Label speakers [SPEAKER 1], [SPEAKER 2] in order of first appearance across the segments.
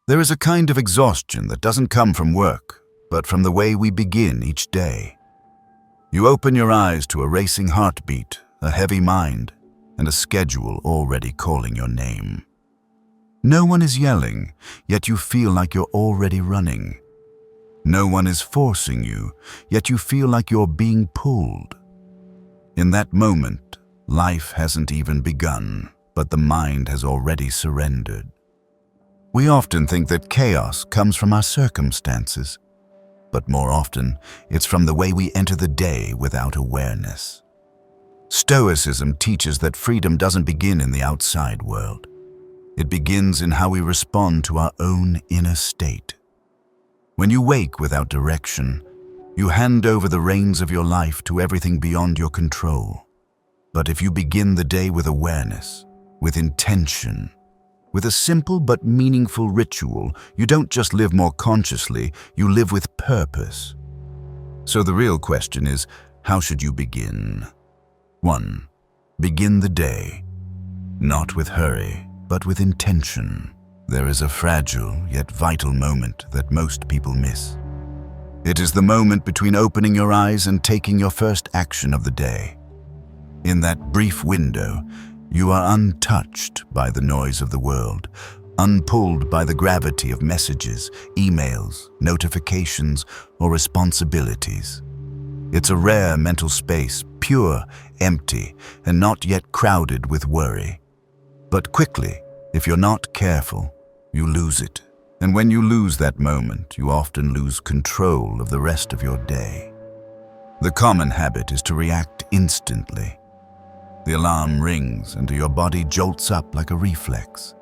[SPEAKER 1] There is a kind of exhaustion that doesn't come from work, but from the way we begin each day. You open your eyes to a racing heartbeat, a heavy mind, and a schedule already calling your name. No one is yelling, yet you feel like you're already running. No one is forcing you, yet you feel like you're being pulled. In that moment, life hasn't even begun, but the mind has already surrendered. We often think that chaos comes from our circumstances, but more often, it's from the way we enter the day without awareness. Stoicism teaches that freedom doesn't begin in the outside world. It begins in how we respond to our own inner state. When you wake without direction, you hand over the reins of your life to everything beyond your control. But if you begin the day with awareness, with intention, with a simple but meaningful ritual, you don't just live more consciously, you live with purpose. So the real question is, how should you begin? 1. Begin the day, not with hurry, but with intention. There is a fragile yet vital moment that most people miss. It is the moment between opening your eyes and taking your first action of the day. In that brief window, you are untouched by the noise of the world, unpulled by the gravity of messages, emails, notifications, or responsibilities. It's a rare mental space, pure, empty, and not yet crowded with worry. But quickly, if you're not careful, you lose it. And when you lose that moment, you often lose control of the rest of your day. The common habit is to react instantly. The alarm rings and your body jolts up like a reflex.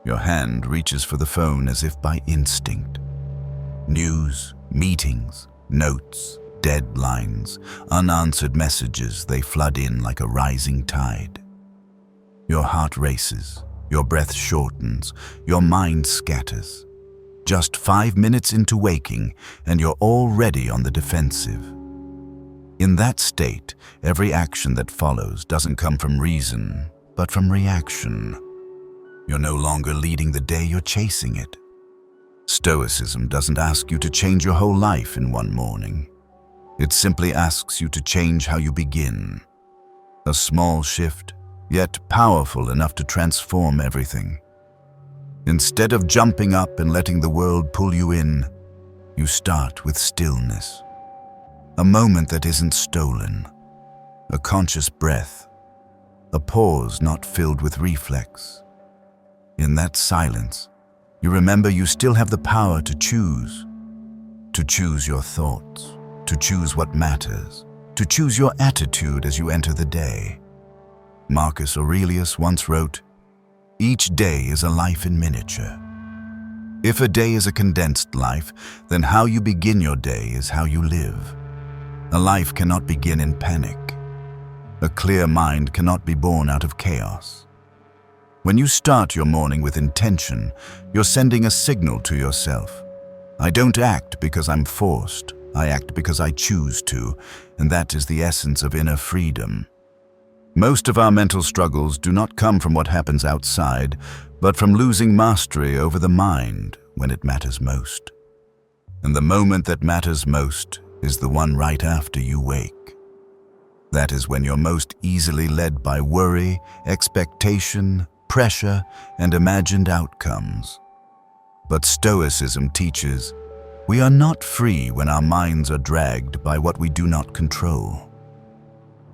[SPEAKER 1] Your hand reaches for the phone as if by instinct. News, meetings, notes, deadlines, unanswered messages, they flood in like a rising tide. Your heart races, your breath shortens, your mind scatters. Just 5 minutes into waking, and you're already on the defensive. In that state, every action that follows doesn't come from reason, but from reaction. You're no longer leading the day, you're chasing it. Stoicism doesn't ask you to change your whole life in one morning. It simply asks you to change how you begin. A small shift, yet powerful enough to transform everything. Instead of jumping up and letting the world pull you in, you start with stillness. A moment that isn't stolen, a conscious breath, a pause not filled with reflex. In that silence, you remember you still have the power to choose your thoughts, to choose what matters, to choose your attitude as you enter the day. Marcus Aurelius once wrote, "Each day is a life in miniature." If a day is a condensed life, then how you begin your day is how you live. A life cannot begin in panic. A clear mind cannot be born out of chaos. When you start your morning with intention, you're sending a signal to yourself. I don't act because I'm forced. I act because I choose to, and that is the essence of inner freedom. Most of our mental struggles do not come from what happens outside, but from losing mastery over the mind when it matters most. And the moment that matters most is the one right after you wake. That is when you're most easily led by worry, expectation, pressure, and imagined outcomes. But Stoicism teaches we are not free when our minds are dragged by what we do not control.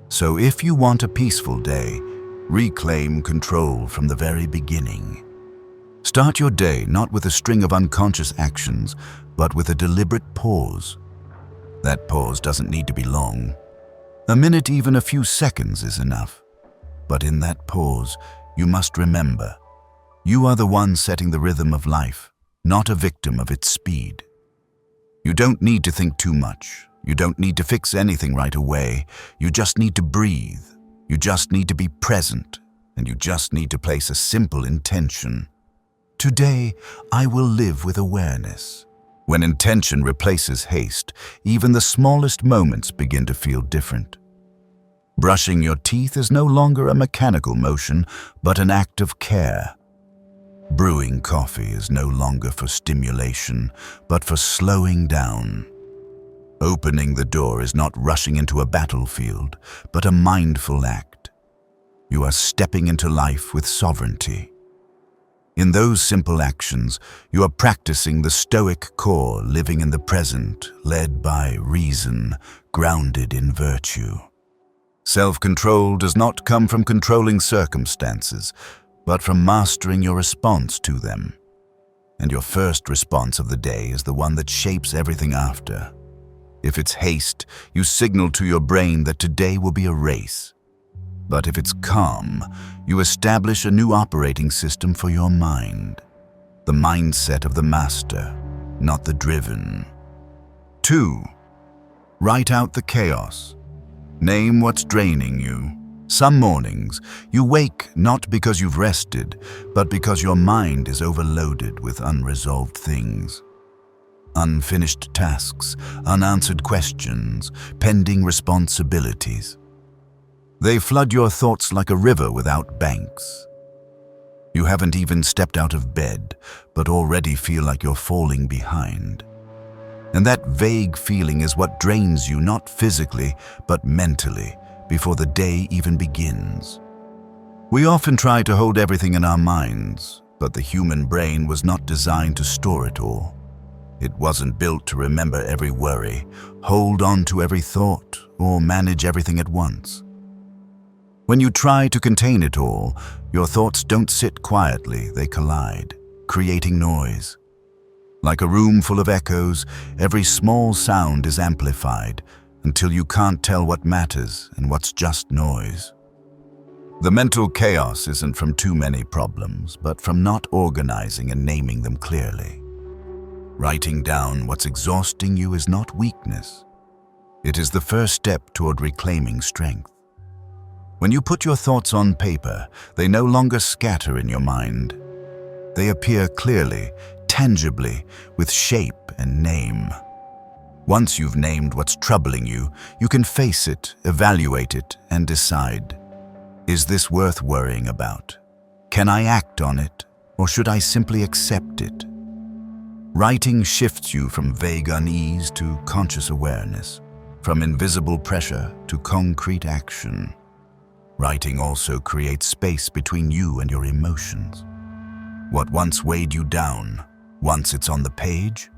[SPEAKER 1] So if you want a peaceful day, reclaim control from the very beginning. Start your day not with a string of unconscious actions, but with a deliberate pause. That pause doesn't need to be long. A minute, even a few seconds is enough. But in that pause, you must remember, you are the one setting the rhythm of life, not a victim of its speed. You don't need to think too much. You don't need to fix anything right away. You just need to breathe. You just need to be present. And you just need to place a simple intention. Today, I will live with awareness. When intention replaces haste, even the smallest moments begin to feel different. Brushing your teeth is no longer a mechanical motion, but an act of care. Brewing coffee is no longer for stimulation, but for slowing down. Opening the door is not rushing into a battlefield, but a mindful act. You are stepping into life with sovereignty. In those simple actions, you are practicing the Stoic core, living in the present, led by reason, grounded in virtue. Self-control does not come from controlling circumstances, but from mastering your response to them. And your first response of the day is the one that shapes everything after. If it's haste, you signal to your brain that today will be a race. But if it's calm, you establish a new operating system for your mind. The mindset of the master, not the driven. 2. Write out the chaos. Name what's draining you. Some mornings, you wake not because you've rested, but because your mind is overloaded with unresolved things. Unfinished tasks, unanswered questions, pending responsibilities. They flood your thoughts like a river without banks. You haven't even stepped out of bed, but already feel like you're falling behind. And that vague feeling is what drains you, not physically, but mentally, before the day even begins. We often try to hold everything in our minds, but the human brain was not designed to store it all. It wasn't built to remember every worry, hold on to every thought, or manage everything at once. When you try to contain it all, your thoughts don't sit quietly, they collide, creating noise. Like a room full of echoes, every small sound is amplified until you can't tell what matters and what's just noise. The mental chaos isn't from too many problems, but from not organizing and naming them clearly. Writing down what's exhausting you is not weakness. It is the first step toward reclaiming strength. When you put your thoughts on paper, they no longer scatter in your mind. They appear clearly, tangibly, with shape and name. Once you've named what's troubling you, you can face it, evaluate it, and decide, is this worth worrying about? Can I act on it, or should I simply accept it? Writing shifts you from vague unease to conscious awareness, from invisible pressure to concrete action. Writing also creates space between you and your emotions. What once weighed you down, once it's on the page,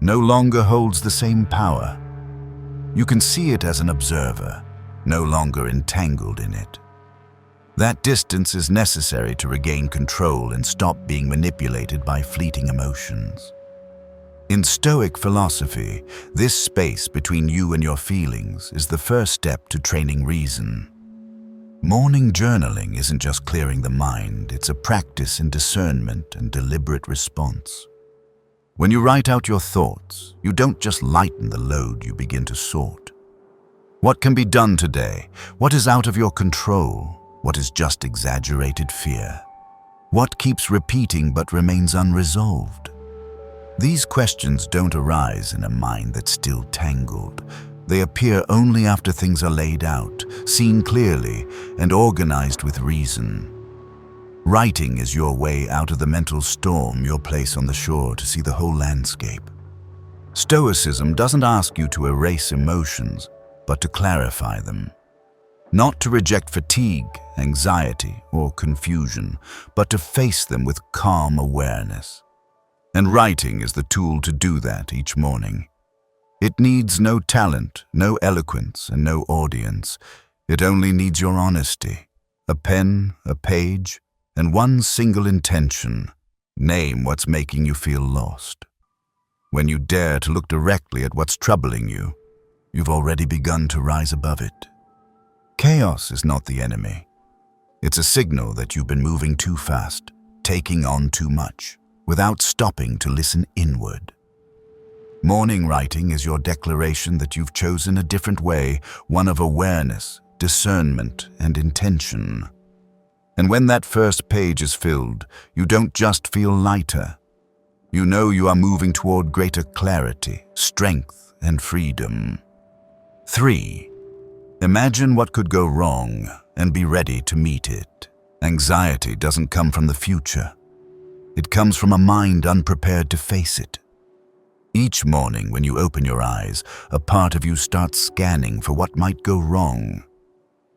[SPEAKER 1] no longer holds the same power. You can see it as an observer, no longer entangled in it. That distance is necessary to regain control and stop being manipulated by fleeting emotions. In Stoic philosophy, this space between you and your feelings is the first step to training reason. Morning journaling isn't just clearing the mind, it's a practice in discernment and deliberate response. When you write out your thoughts, you don't just lighten the load, you begin to sort. What can be done today? What is out of your control? What is just exaggerated fear? What keeps repeating but remains unresolved? These questions don't arise in a mind that's still tangled. They appear only after things are laid out, seen clearly, and organized with reason. Writing is your way out of the mental storm, your place on the shore to see the whole landscape. Stoicism doesn't ask you to erase emotions, but to clarify them. Not to reject fatigue, anxiety, or confusion, but to face them with calm awareness. And writing is the tool to do that each morning. It needs no talent, no eloquence, and no audience. It only needs your honesty, a pen, a page, and one single intention. Name what's making you feel lost. When you dare to look directly at what's troubling you, you've already begun to rise above it. Chaos is not the enemy. It's a signal that you've been moving too fast, taking on too much, without stopping to listen inward. Morning writing is your declaration that you've chosen a different way, one of awareness, discernment, and intention. And when that first page is filled, you don't just feel lighter. You know you are moving toward greater clarity, strength, and freedom. 3. Imagine what could go wrong and be ready to meet it. Anxiety doesn't come from the future. It comes from a mind unprepared to face it. Each morning when you open your eyes, a part of you starts scanning for what might go wrong.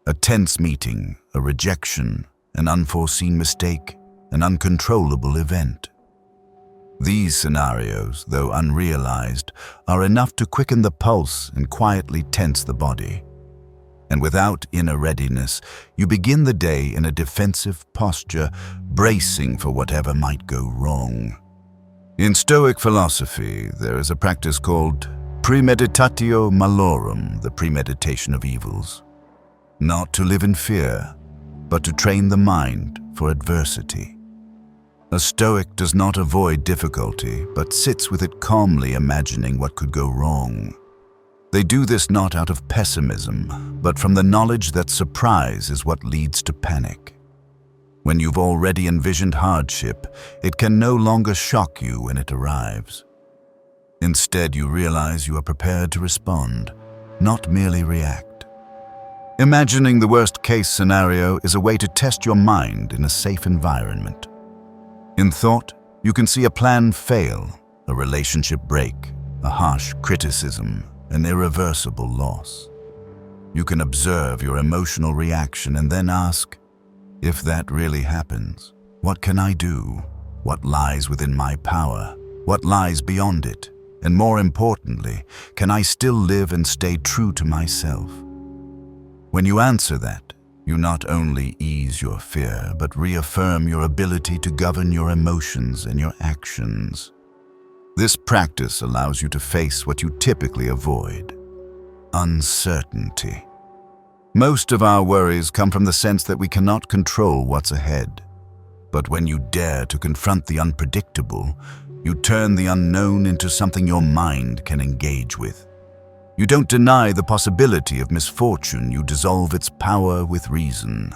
[SPEAKER 1] A tense meeting, a rejection, an unforeseen mistake, an uncontrollable event. These scenarios, though unrealized, are enough to quicken the pulse and quietly tense the body. And without inner readiness, you begin the day in a defensive posture, bracing for whatever might go wrong. In Stoic philosophy, there is a practice called premeditatio malorum, the premeditation of evils. Not to live in fear, but to train the mind for adversity. A Stoic does not avoid difficulty, but sits with it calmly, imagining what could go wrong. They do this not out of pessimism, but from the knowledge that surprise is what leads to panic. When you've already envisioned hardship, it can no longer shock you when it arrives. Instead, you realize you are prepared to respond, not merely react. Imagining the worst-case scenario is a way to test your mind in a safe environment. In thought, you can see a plan fail, a relationship break, a harsh criticism, an irreversible loss. You can observe your emotional reaction and then ask, if that really happens, what can I do? What lies within my power? What lies beyond it? And more importantly, can I still live and stay true to myself? When you answer that, you not only ease your fear, but reaffirm your ability to govern your emotions and your actions. This practice allows you to face what you typically avoid: uncertainty. Most of our worries come from the sense that we cannot control what's ahead. But when you dare to confront the unpredictable, you turn the unknown into something your mind can engage with. You don't deny the possibility of misfortune, you dissolve its power with reason.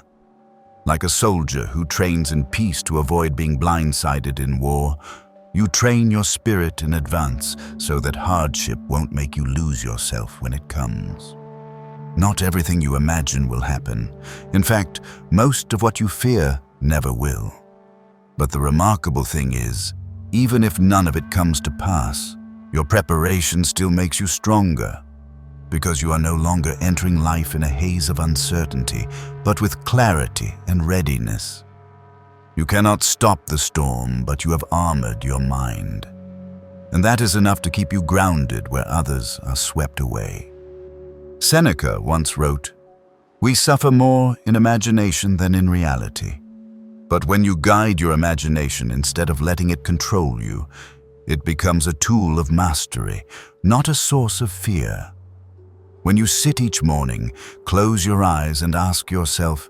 [SPEAKER 1] Like a soldier who trains in peace to avoid being blindsided in war, you train your spirit in advance so that hardship won't make you lose yourself when it comes. Not everything you imagine will happen. In fact, most of what you fear never will. But the remarkable thing is, even if none of it comes to pass, your preparation still makes you stronger, because you are no longer entering life in a haze of uncertainty, but with clarity and readiness. You cannot stop the storm, but you have armored your mind. And that is enough to keep you grounded where others are swept away. Seneca once wrote, "We suffer more in imagination than in reality. But when you guide your imagination instead of letting it control you, it becomes a tool of mastery, not a source of fear." When you sit each morning, close your eyes and ask yourself,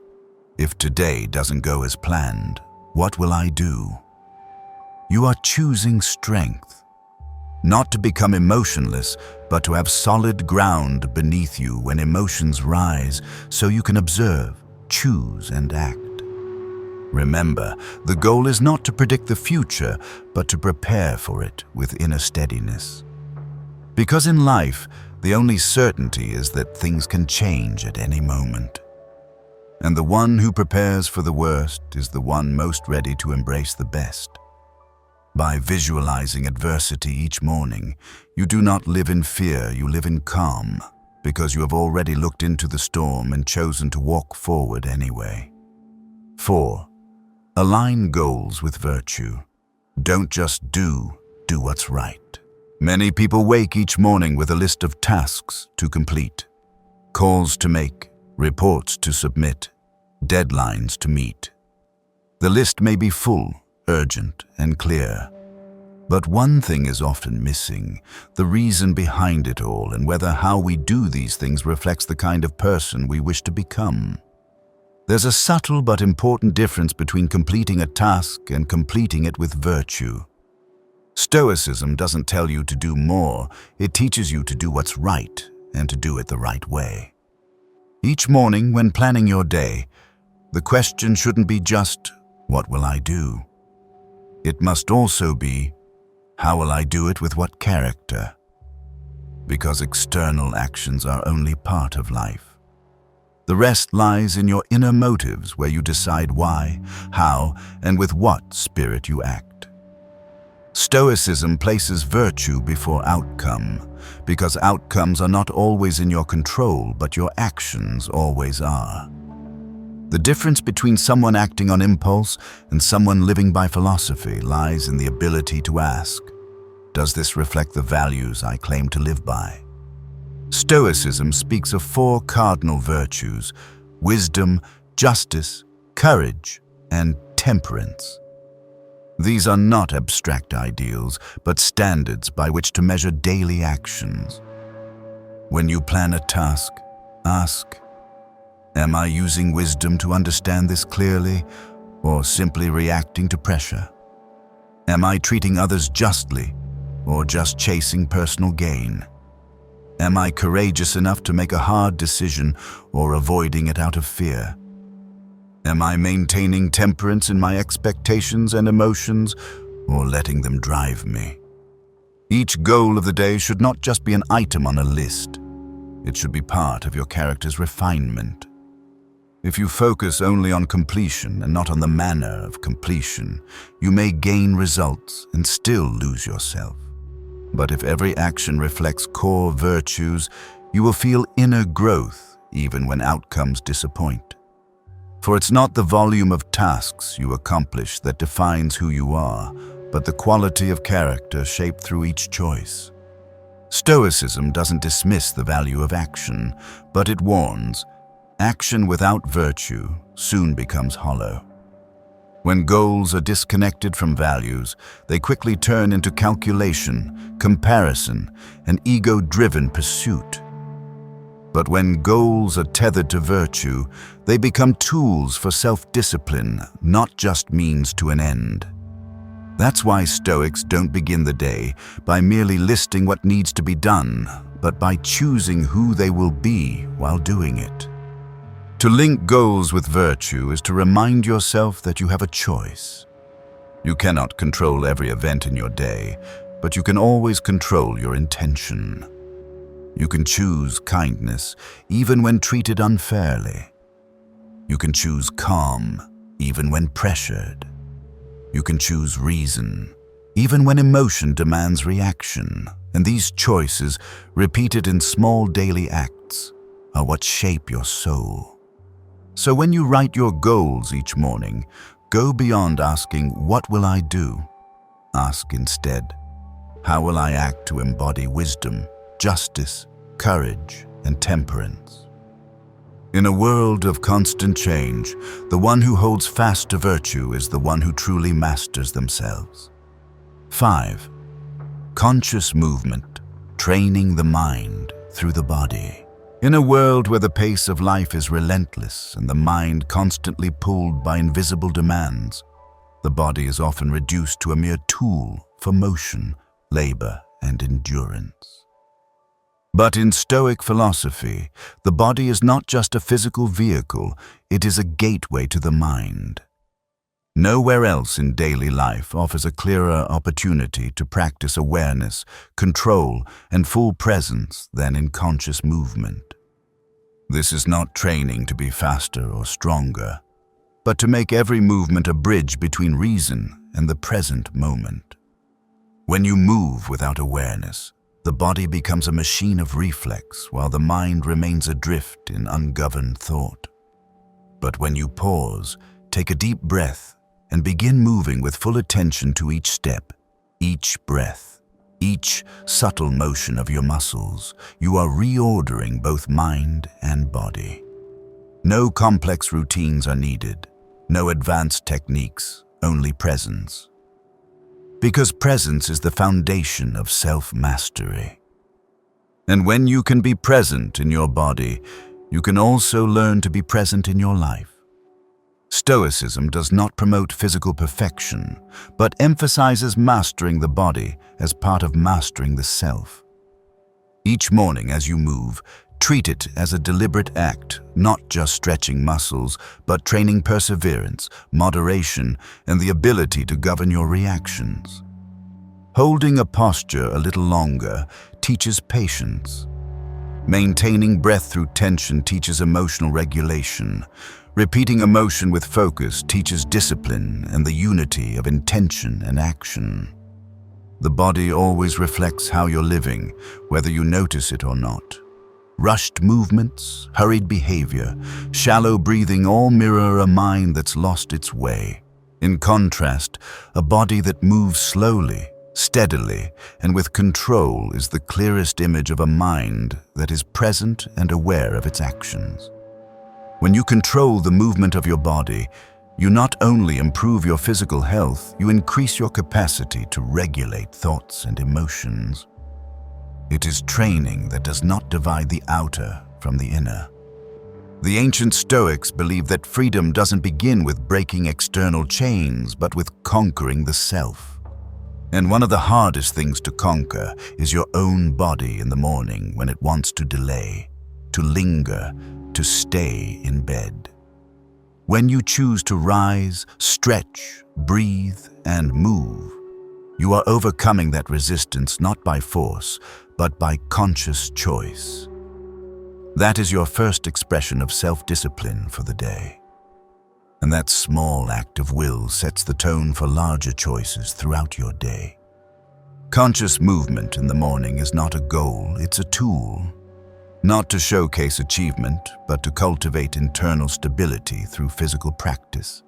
[SPEAKER 1] if today doesn't go as planned, what will I do? You are choosing strength. Not to become emotionless, but to have solid ground beneath you when emotions rise, so you can observe, choose, and act. Remember, the goal is not to predict the future, but to prepare for it with inner steadiness. Because in life, the only certainty is that things can change at any moment. And the one who prepares for the worst is the one most ready to embrace the best. By visualizing adversity each morning, you do not live in fear, you live in calm, because you have already looked into the storm and chosen to walk forward anyway. 4. Align goals with virtue. Don't just do what's right. Many people wake each morning with a list of tasks to complete, calls to make, reports to submit, deadlines to meet. The list may be full, urgent, and clear. But one thing is often missing: the reason behind it all, and whether how we do these things reflects the kind of person we wish to become. There's a subtle but important difference between completing a task and completing it with virtue. Stoicism doesn't tell you to do more, it teaches you to do what's right and to do it the right way. Each morning when planning your day, the question shouldn't be just, what will I do? It must also be, how will I do it with what character? Because external actions are only part of life. The rest lies in your inner motives, where you decide why, how, and with what spirit you act. Stoicism places virtue before outcome, because outcomes are not always in your control, but your actions always are. The difference between someone acting on impulse and someone living by philosophy lies in the ability to ask, does this reflect the values I claim to live by? Stoicism speaks of 4 cardinal virtues: wisdom, justice, courage, and temperance. These are not abstract ideals, but standards by which to measure daily actions. When you plan a task, ask, am I using wisdom to understand this clearly, or simply reacting to pressure? Am I treating others justly, or just chasing personal gain? Am I courageous enough to make a hard decision, or avoiding it out of fear? Am I maintaining temperance in my expectations and emotions, or letting them drive me? Each goal of the day should not just be an item on a list. It should be part of your character's refinement. If you focus only on completion and not on the manner of completion, you may gain results and still lose yourself. But if every action reflects core virtues, you will feel inner growth even when outcomes disappoint. For it's not the volume of tasks you accomplish that defines who you are, but the quality of character shaped through each choice. Stoicism doesn't dismiss the value of action, but it warns, action without virtue soon becomes hollow. When goals are disconnected from values, they quickly turn into calculation, comparison, and ego-driven pursuit. But when goals are tethered to virtue, they become tools for self-discipline, not just means to an end. That's why Stoics don't begin the day by merely listing what needs to be done, but by choosing who they will be while doing it. To link goals with virtue is to remind yourself that you have a choice. You cannot control every event in your day, but you can always control your intention. You can choose kindness even when treated unfairly. You can choose calm even when pressured. You can choose reason even when emotion demands reaction. And these choices, repeated in small daily acts, are what shape your soul. So when you write your goals each morning, go beyond asking, "What will I do?" Ask instead, "How will I act to embody wisdom, justice, courage, and temperance?" In a world of constant change, the one who holds fast to virtue is the one who truly masters themselves. 5. Conscious movement, training the mind through the body. In a world where the pace of life is relentless and the mind constantly pulled by invisible demands, the body is often reduced to a mere tool for motion, labor, and endurance. But in Stoic philosophy, the body is not just a physical vehicle, it is a gateway to the mind. Nowhere else in daily life offers a clearer opportunity to practice awareness, control, and full presence than in conscious movement. This is not training to be faster or stronger, but to make every movement a bridge between reason and the present moment. When you move without awareness, the body becomes a machine of reflex while the mind remains adrift in ungoverned thought. But when you pause, take a deep breath, and begin moving with full attention to each step, each breath, each subtle motion of your muscles, you are reordering both mind and body. No complex routines are needed, no advanced techniques, only presence. Because presence is the foundation of self-mastery. And when you can be present in your body, you can also learn to be present in your life. Stoicism does not promote physical perfection, but emphasizes mastering the body as part of mastering the self. Each morning as you move, treat it as a deliberate act, not just stretching muscles, but training perseverance, moderation, and the ability to govern your reactions. Holding a posture a little longer teaches patience. Maintaining breath through tension teaches emotional regulation. Repeating emotion with focus teaches discipline and the unity of intention and action. The body always reflects how you're living, whether you notice it or not. Rushed movements, hurried behavior, shallow breathing all mirror a mind that's lost its way. In contrast, a body that moves slowly, steadily, and with control is the clearest image of a mind that is present and aware of its actions. When you control the movement of your body, you not only improve your physical health, you increase your capacity to regulate thoughts and emotions. It is training that does not divide the outer from the inner. The ancient Stoics believed that freedom doesn't begin with breaking external chains, but with conquering the self. And one of the hardest things to conquer is your own body in the morning when it wants to delay, to linger, to stay in bed. When you choose to rise, stretch, breathe, and move, you are overcoming that resistance not by force, but by conscious choice. That is your first expression of self-discipline for the day. And that small act of will sets the tone for larger choices throughout your day. Conscious movement in the morning is not a goal, it's a tool. Not to showcase achievement, but to cultivate internal stability through physical practice.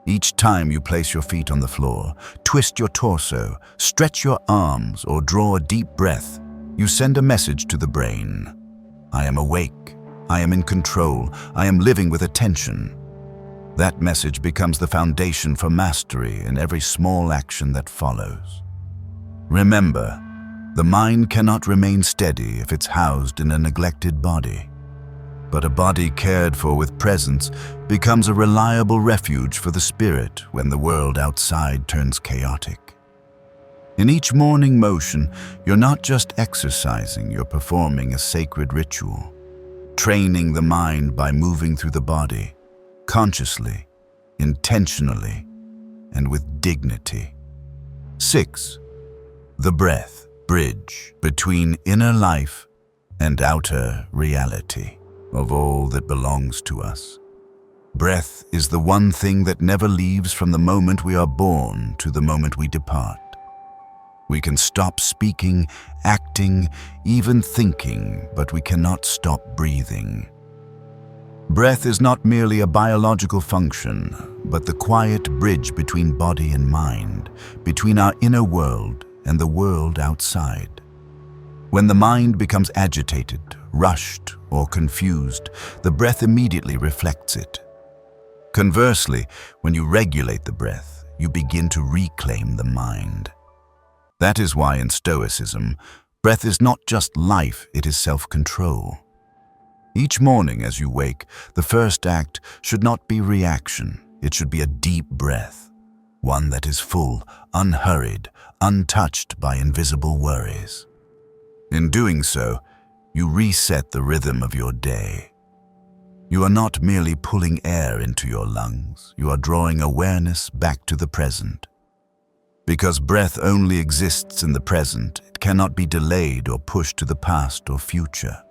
[SPEAKER 1] Each time you place your feet on the floor, twist your torso, stretch your arms, or draw a deep breath, you send a message to the brain. I am awake, I am in control, I am living with attention. That message becomes the foundation for mastery in every small action that follows. Remember, the mind cannot remain steady if it's housed in a neglected body. But a body cared for with presence becomes a reliable refuge for the spirit when the world outside turns chaotic. In each morning motion, you're not just exercising, you're performing a sacred ritual, training the mind by moving through the body, consciously, intentionally, and with dignity. 6. The breath, bridge between inner life and outer reality of all that belongs to us. Breath is the one thing that never leaves from the moment we are born to the moment we depart. We can stop speaking, acting, even thinking, but we cannot stop breathing. Breath is not merely a biological function, but the quiet bridge between body and mind, between our inner world and the world outside. When the mind becomes agitated, rushed, or confused, the breath immediately reflects it. Conversely, when you regulate the breath, you begin to reclaim the mind. That is why in Stoicism, breath is not just life, it is self-control. Each morning as you wake, the first act should not be reaction, it should be a deep breath, one that is full, unhurried, untouched by invisible worries. In doing so, you reset the rhythm of your day. You are not merely pulling air into your lungs, you are drawing awareness back to the present. Because breath only exists in the present, it cannot be delayed or pushed to the past or future.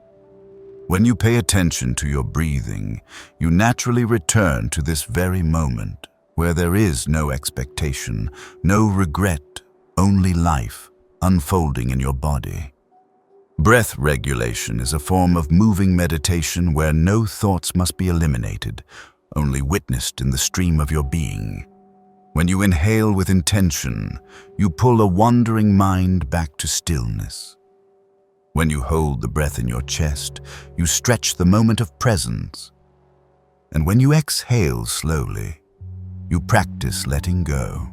[SPEAKER 1] When you pay attention to your breathing, you naturally return to this very moment, where there is no expectation, no regret, only life unfolding in your body. Breath regulation is a form of moving meditation where no thoughts must be eliminated, only witnessed in the stream of your being. When you inhale with intention, you pull a wandering mind back to stillness. When you hold the breath in your chest, you stretch the moment of presence. And when you exhale slowly, you practice letting go.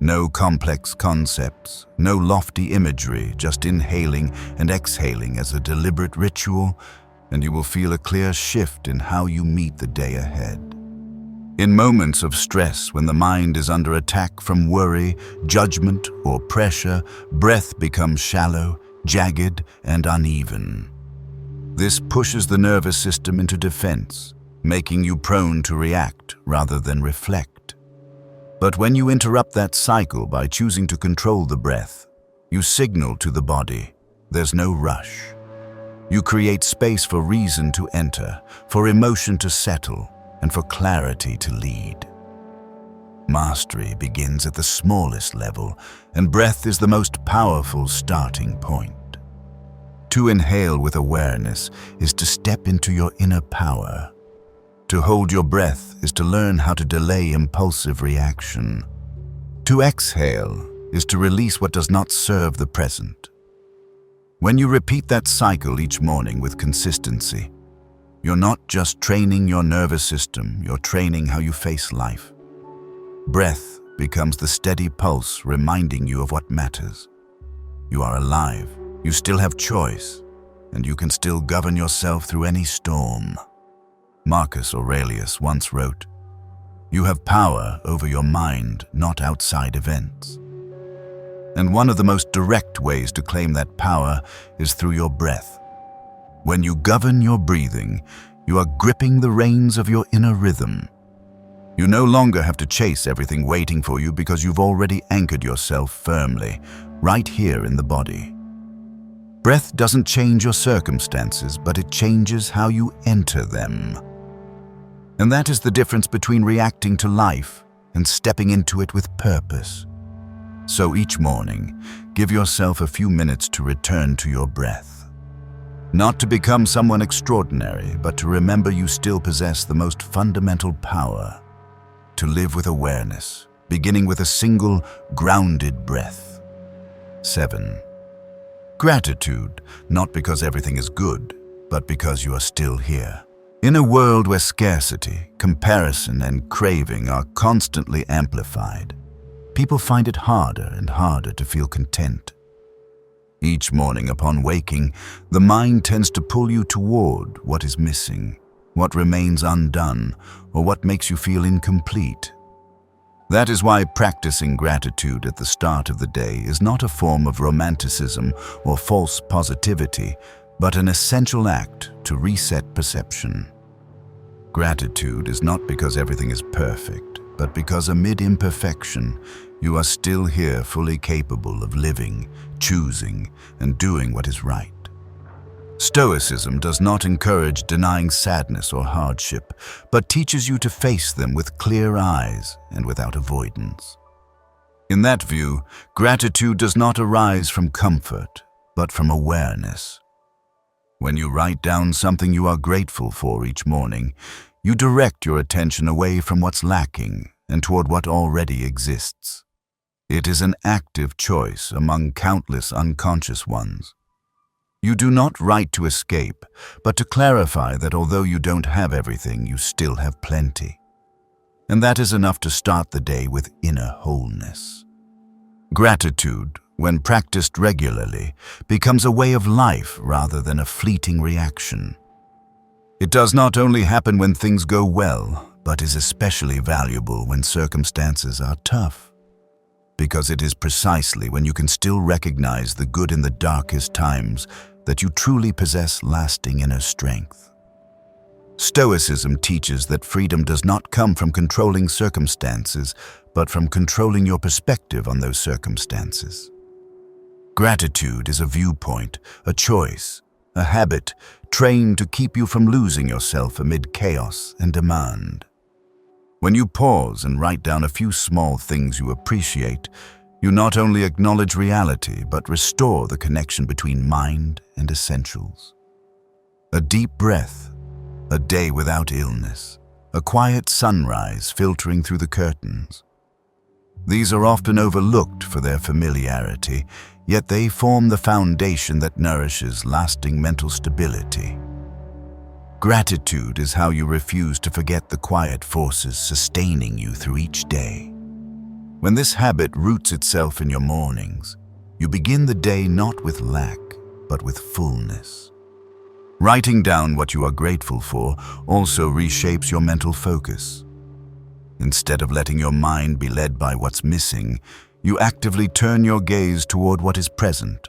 [SPEAKER 1] No complex concepts, no lofty imagery, just inhaling and exhaling as a deliberate ritual, and you will feel a clear shift in how you meet the day ahead. In moments of stress, when the mind is under attack from worry, judgment, or pressure, breath becomes shallow, jagged, and uneven. This pushes the nervous system into defense, making you prone to react rather than reflect. But when you interrupt that cycle by choosing to control the breath, you signal to the body, there's no rush. You create space for reason to enter, for emotion to settle, and for clarity to lead. Mastery begins at the smallest level, and breath is the most powerful starting point. To inhale with awareness is to step into your inner power. To hold your breath is to learn how to delay impulsive reaction. To exhale is to release what does not serve the present. When you repeat that cycle each morning with consistency, you're not just training your nervous system, you're training how you face life. Breath becomes the steady pulse reminding you of what matters. You are alive, you still have choice, and you can still govern yourself through any storm. Marcus Aurelius once wrote, "You have power over your mind, not outside events." And one of the most direct ways to claim that power is through your breath. When you govern your breathing, you are gripping the reins of your inner rhythm. You no longer have to chase everything waiting for you because you've already anchored yourself firmly, right here in the body. Breath doesn't change your circumstances, but it changes how you enter them. And that is the difference between reacting to life and stepping into it with purpose. So each morning, give yourself a few minutes to return to your breath. Not to become someone extraordinary, but to remember you still possess the most fundamental power. To live with awareness, beginning with a single, grounded breath. 7. Gratitude, not because everything is good, but because you are still here. In a world where scarcity, comparison, and craving are constantly amplified, people find it harder and harder to feel content. Each morning upon waking, the mind tends to pull you toward what is missing, what remains undone, or what makes you feel incomplete. That is why practicing gratitude at the start of the day is not a form of romanticism or false positivity, but an essential act to reset perception. Gratitude is not because everything is perfect, but because amid imperfection, you are still here fully capable of living, choosing, and doing what is right. Stoicism does not encourage denying sadness or hardship, but teaches you to face them with clear eyes and without avoidance. In that view, gratitude does not arise from comfort, but from awareness. When you write down something you are grateful for each morning, you direct your attention away from what's lacking and toward what already exists. It is an active choice among countless unconscious ones. You do not write to escape, but to clarify that although you don't have everything, you still have plenty. And that is enough to start the day with inner wholeness. Gratitude, when practiced regularly, becomes a way of life rather than a fleeting reaction. It does not only happen when things go well, but is especially valuable when circumstances are tough. Because it is precisely when you can still recognize the good in the darkest times that you truly possess lasting inner strength. Stoicism teaches that freedom does not come from controlling circumstances, but from controlling your perspective on those circumstances. Gratitude is a viewpoint, a choice, a habit trained to keep you from losing yourself amid chaos and demand. When you pause and write down a few small things you appreciate, you not only acknowledge reality, but restore the connection between mind and essentials. A deep breath, a day without illness, a quiet sunrise filtering through the curtains. These are often overlooked for their familiarity, yet they form the foundation that nourishes lasting mental stability. Gratitude is how you refuse to forget the quiet forces sustaining you through each day. When this habit roots itself in your mornings, you begin the day not with lack, but with fullness. Writing down what you are grateful for also reshapes your mental focus. Instead of letting your mind be led by what's missing, you actively turn your gaze toward what is present.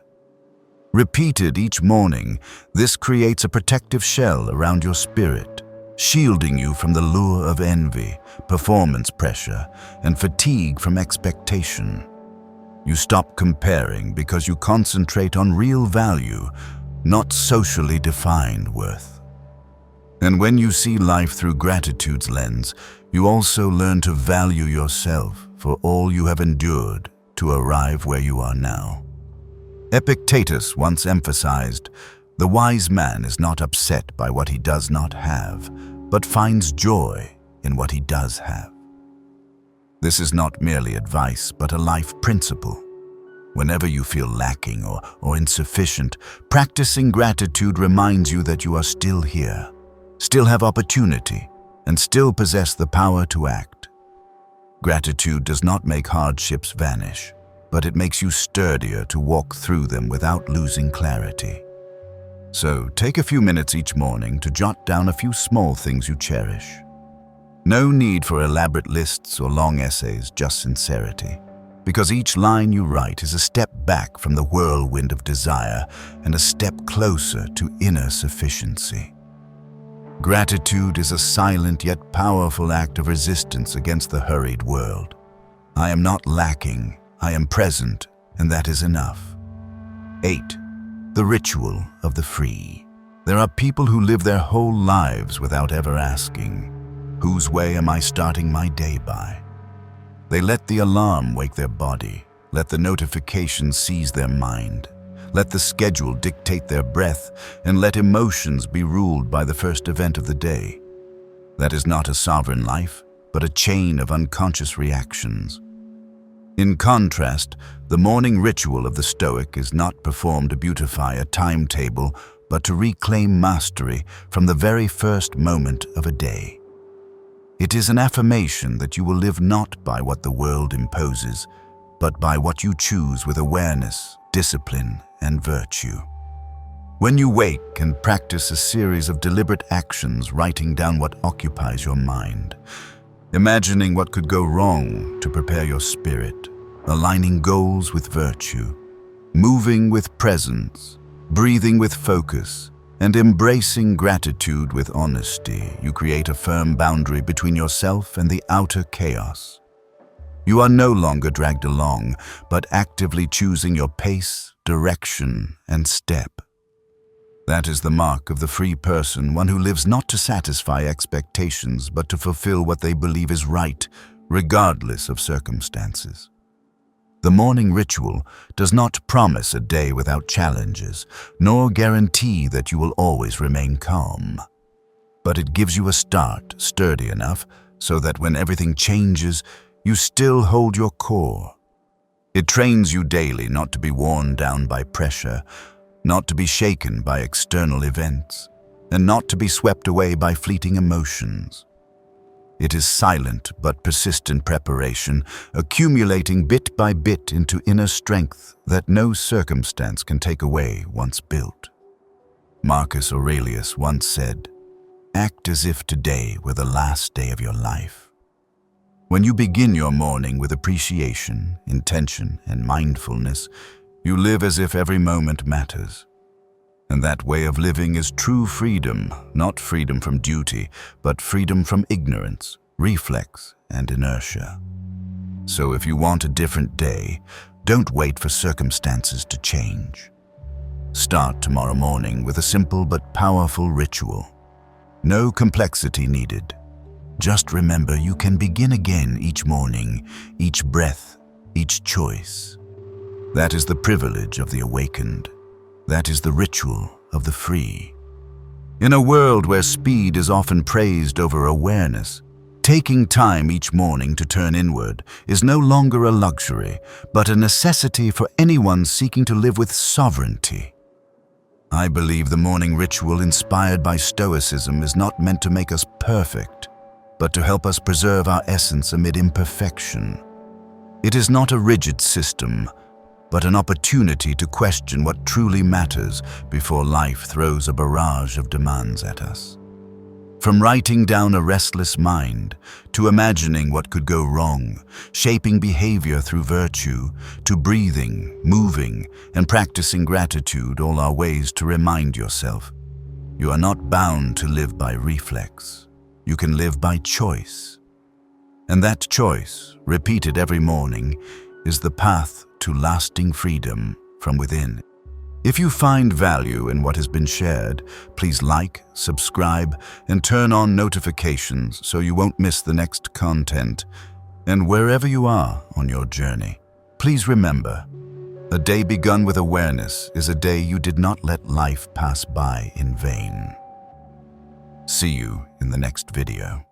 [SPEAKER 1] Repeated each morning, this creates a protective shell around your spirit, shielding you from the lure of envy, performance pressure, and fatigue from expectation. You stop comparing because you concentrate on real value, not socially defined worth. And when you see life through gratitude's lens, you also learn to value yourself for all you have endured to arrive where you are now. Epictetus once emphasized, "The wise man is not upset by what he does not have, but finds joy in what he does have." This is not merely advice, but a life principle. Whenever you feel lacking or insufficient, practicing gratitude reminds you that you are still here, still have opportunity, and still possess the power to act. Gratitude does not make hardships vanish, but it makes you sturdier to walk through them without losing clarity. So take a few minutes each morning to jot down a few small things you cherish. No need for elaborate lists or long essays, just sincerity. Because each line you write is a step back from the whirlwind of desire and a step closer to inner sufficiency. Gratitude is a silent yet powerful act of resistance against the hurried world. I am not lacking, I am present, and that is enough. 8. The ritual of the free. There are people who live their whole lives without ever asking, "Whose way am I starting my day by?" They let the alarm wake their body, let the notification seize their mind, let the schedule dictate their breath, and let emotions be ruled by the first event of the day. That is not a sovereign life, but a chain of unconscious reactions. In contrast, the morning ritual of the Stoic is not performed to beautify a timetable, but to reclaim mastery from the very first moment of a day. It is an affirmation that you will live not by what the world imposes, but by what you choose with awareness, discipline, and virtue. When you wake and practice a series of deliberate actions, writing down what occupies your mind, imagining what could go wrong to prepare your spirit, aligning goals with virtue, moving with presence, breathing with focus, and embracing gratitude with honesty, you create a firm boundary between yourself and the outer chaos. You are no longer dragged along, but actively choosing your pace, direction, and step. That is the mark of the free person, one who lives not to satisfy expectations, but to fulfill what they believe is right, regardless of circumstances. The morning ritual does not promise a day without challenges, nor guarantee that you will always remain calm. But it gives you a start sturdy enough so that when everything changes, you still hold your core. It trains you daily not to be worn down by pressure, not to be shaken by external events, and not to be swept away by fleeting emotions. It is silent but persistent preparation, accumulating bit by bit into inner strength that no circumstance can take away once built. Marcus Aurelius once said, "Act as if today were the last day of your life." When you begin your morning with appreciation, intention, and mindfulness, you live as if every moment matters. And that way of living is true freedom, not freedom from duty, but freedom from ignorance, reflex, and inertia. So if you want a different day, don't wait for circumstances to change. Start tomorrow morning with a simple but powerful ritual. No complexity needed. Just remember you can begin again each morning, each breath, each choice. That is the privilege of the awakened. That is the ritual of the free. In a world where speed is often praised over awareness, taking time each morning to turn inward is no longer a luxury, but a necessity for anyone seeking to live with sovereignty. I believe the morning ritual inspired by Stoicism is not meant to make us perfect, but to help us preserve our essence amid imperfection. It is not a rigid system, but an opportunity to question what truly matters before life throws a barrage of demands at us. From writing down a restless mind, to imagining what could go wrong, shaping behavior through virtue, to breathing, moving, and practicing gratitude, all are ways to remind yourself. You are not bound to live by reflex. You can live by choice. And that choice, repeated every morning, is the path to lasting freedom from within. If you find value in what has been shared, please like, subscribe, and turn on notifications so you won't miss the next content. And wherever you are on your journey, please remember, a day begun with awareness is a day you did not let life pass by in vain. See you in the next video.